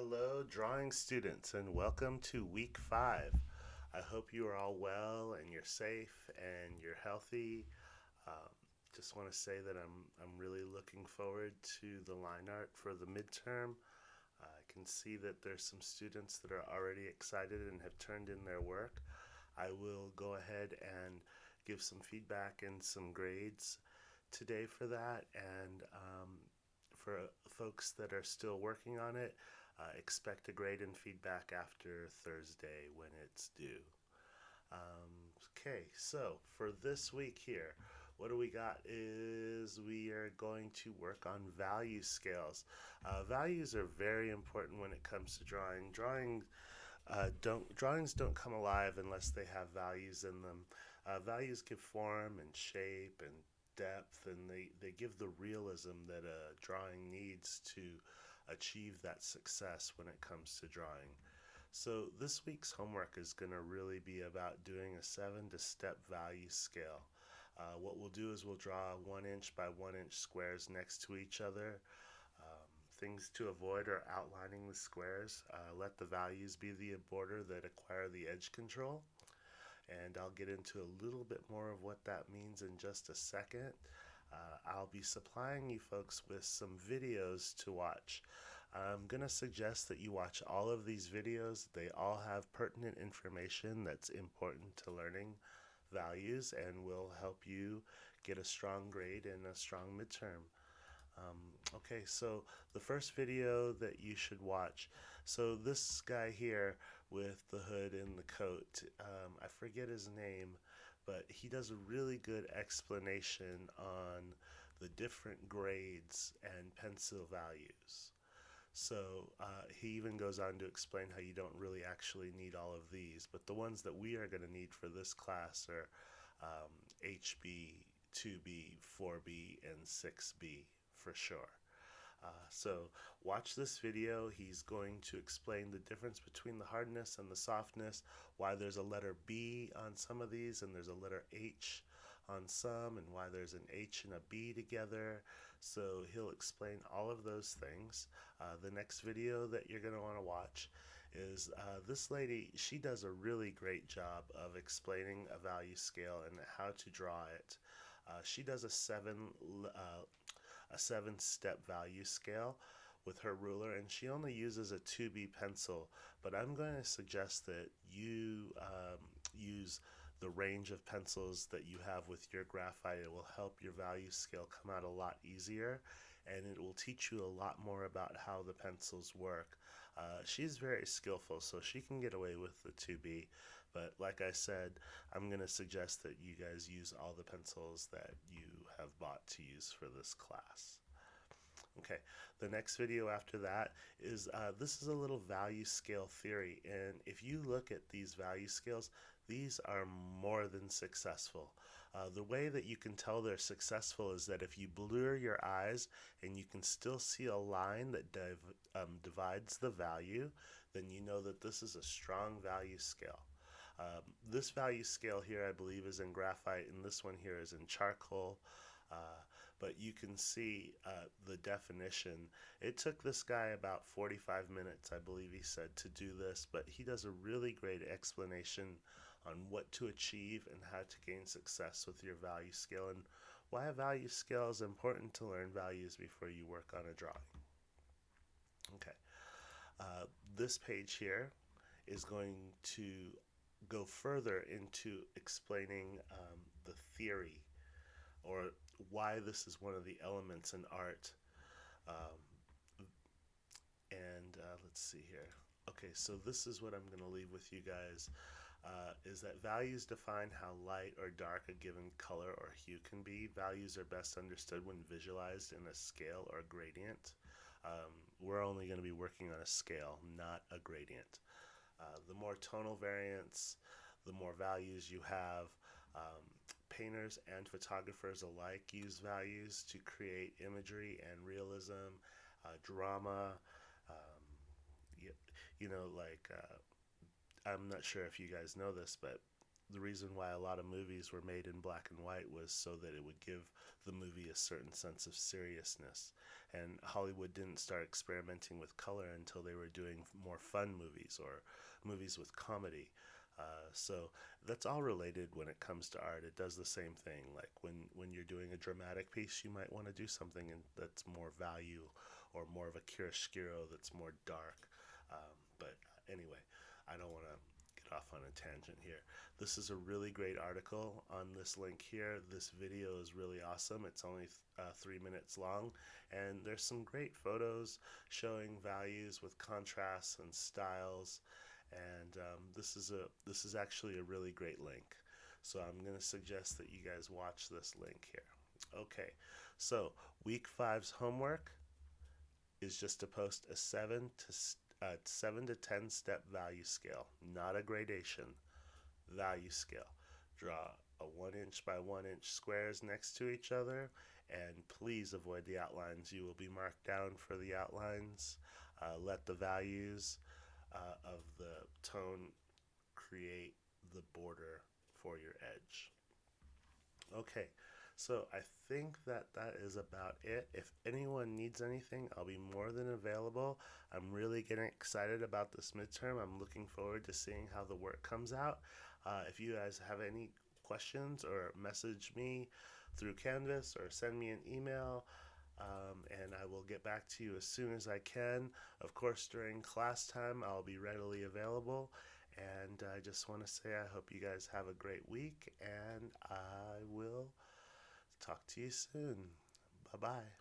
Hello, drawing students, and welcome to week 5. I hope you are all well and you're safe and you're healthy. Um, just want to say that I'm really looking forward to the line art for the midterm. I can see that there's some students that are already excited and have turned in their work. I will go ahead and give some feedback and some grades today for that, and for folks that are still working on it, expect a grade and feedback after Thursday when it's due. Okay, so for this week here, what do we got is we are going to work on value scales. Values are very important when it comes to drawing. Drawings don't come alive unless they have values in them. Values give form and shape and depth, and they give the realism that a drawing needs to achieve that success when it comes to drawing. So this week's homework is going to really be about doing a 7-step value scale. What we'll do is we'll draw 1 inch by 1 inch squares next to each other. Things to avoid are outlining the squares. Let the values be the border that acquire the edge control. And I'll get into a little bit more of what that means in just a second. I'll be supplying you folks with some videos to watch. I'm going to suggest that you watch all of these videos. They all have pertinent information that's important to learning values and will help you get a strong grade and a strong midterm. Okay, so the first video that you should watch. So this guy here with the hood and the coat, I forget his name, but he does a really good explanation on the different grades and pencil values. So he even goes on to explain how you don't really actually need all of these, but the ones that we are going to need for this class are HB, 2B, 4B, and 6B for sure. So watch this video. He's going to explain the difference between the hardness and the softness, why there's a letter B on some of these and there's a letter H on some, and why there's an H and a B together. So he'll explain all of those things. The next video that you're going to want to watch is this lady. She does a really great job of explaining a value scale and how to draw it. She does a 7-step value scale with her ruler, and she only uses a 2B pencil, but I'm going to suggest that you use the range of pencils that you have with your graphite. It will help your value scale come out a lot easier, and it will teach you a lot more about how the pencils work. She's very skillful, so she can get away with the 2B, but like I said, I'm going to suggest that you guys use all the pencils that you have bought to use for this class. Okay, the next video after that is this is a little value scale theory, and if you look at these value scales, these are more than successful. The way that you can tell they're successful is that if you blur your eyes and you can still see a line that divides the value, then you know that this is a strong value scale. This value scale here, I believe, is in graphite, and this one here is in charcoal. But you can see the definition. It took this guy about 45 minutes, I believe he said, to do this, but he does a really great explanation on what to achieve and how to gain success with your value scale, and why a value scale is important to learn values before you work on a drawing. Okay, this page here is going to go further into explaining the theory, or why this is one of the elements in art. Let's see here. Okay, so this is what I'm going to leave with you guys, is that values define how light or dark a given color or hue can be. Values are best understood when visualized in a scale or gradient. We're only going to be working on a scale, not a gradient. The more tonal variance, the more values you have. Painters and photographers alike use values to create imagery and realism, drama. Um, you, you know, like I'm not sure if you guys know this, but the reason why a lot of movies were made in black and white was so that it would give the movie a certain sense of seriousness. And Hollywood didn't start experimenting with color until they were doing more fun movies or movies with comedy. So that's all related when it comes to art. It does the same thing. Like when you're doing a dramatic piece, you might want to do something that's more value or more of a chiaroscuro that's more dark. But anyway, I don't want to get off on a tangent here. This is a really great article on this link here. This video is really awesome. It's only 3 minutes long, and there's some great photos showing values with contrasts and styles. And this is actually a really great link. So I'm going to suggest that you guys watch this link here. Okay, so week five's homework is just to post a 7 to 10 step value scale, not a gradation, value scale. Draw a 1 inch by 1 inch squares next to each other, and please avoid the outlines. You will be marked down for the outlines. Let the values of the tone create the border for your edge. Okay, so I think that is about it. If anyone needs anything, I'll be more than available. I'm really getting excited about this midterm. I'm looking forward to seeing how the work comes out. If you guys have any questions, or message me through Canvas or send me an email, and I will get back to you as soon as I can. Of course, during class time, I'll be readily available. And I just want to say I hope you guys have a great week, and I will talk to you soon. Bye bye.